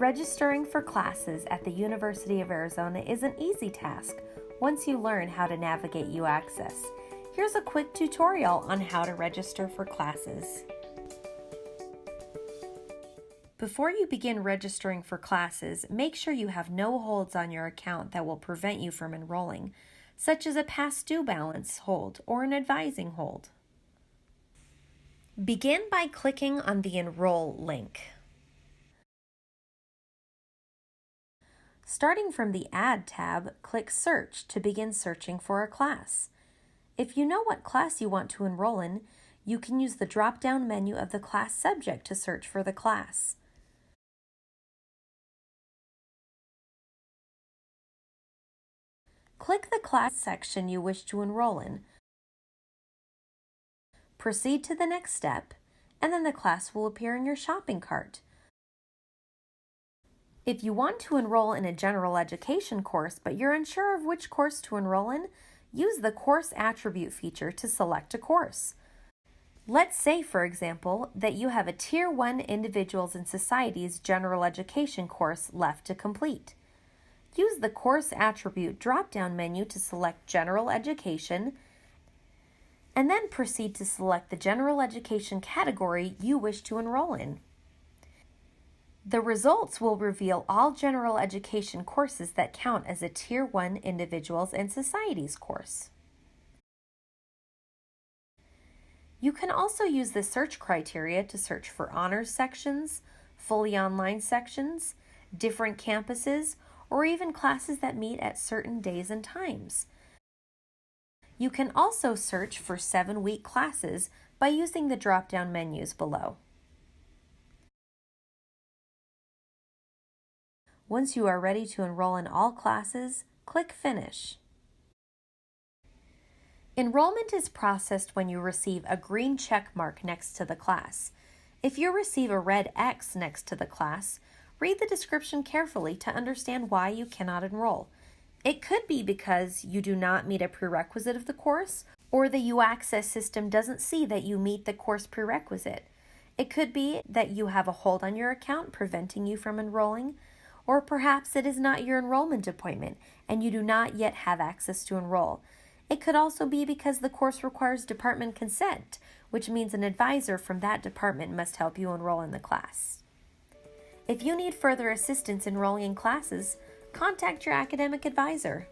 Registering for classes at the University of Arizona is an easy task once you learn how to navigate UAccess. Here's a quick tutorial on how to register for classes. Before you begin registering for classes, make sure you have no holds on your account that will prevent you from enrolling, such as a past due balance hold or an advising hold. Begin by clicking on the Enroll link. Starting from the Add tab, click Search to begin searching for a class. If you know what class you want to enroll in, you can use the drop-down menu of the class subject to search for the class. Click the class section you wish to enroll in. Proceed to the next step, and then the class will appear in your shopping cart. If you want to enroll in a general education course but you're unsure of which course to enroll in, use the Course Attribute feature to select a course. Let's say, for example, that you have a Tier 1 Individuals and Societies General Education course left to complete. Use the Course Attribute drop-down menu to select General Education, and then proceed to select the General Education category you wish to enroll in. The results will reveal all general education courses that count as a Tier 1 Individuals and Societies course. You can also use the search criteria to search for honors sections, fully online sections, different campuses, or even classes that meet at certain days and times. You can also search for 7-week classes by using the drop-down menus below. Once you are ready to enroll in all classes, click Finish. Enrollment is processed when you receive a green check mark next to the class. If you receive a red X next to the class, read the description carefully to understand why you cannot enroll. It could be because you do not meet a prerequisite of the course, or the UAccess system doesn't see that you meet the course prerequisite. It could be that you have a hold on your account preventing you from enrolling, or perhaps it is not your enrollment appointment and you do not yet have access to enroll. It could also be because the course requires department consent, which means an advisor from that department must help you enroll in the class. If you need further assistance enrolling in classes, contact your academic advisor.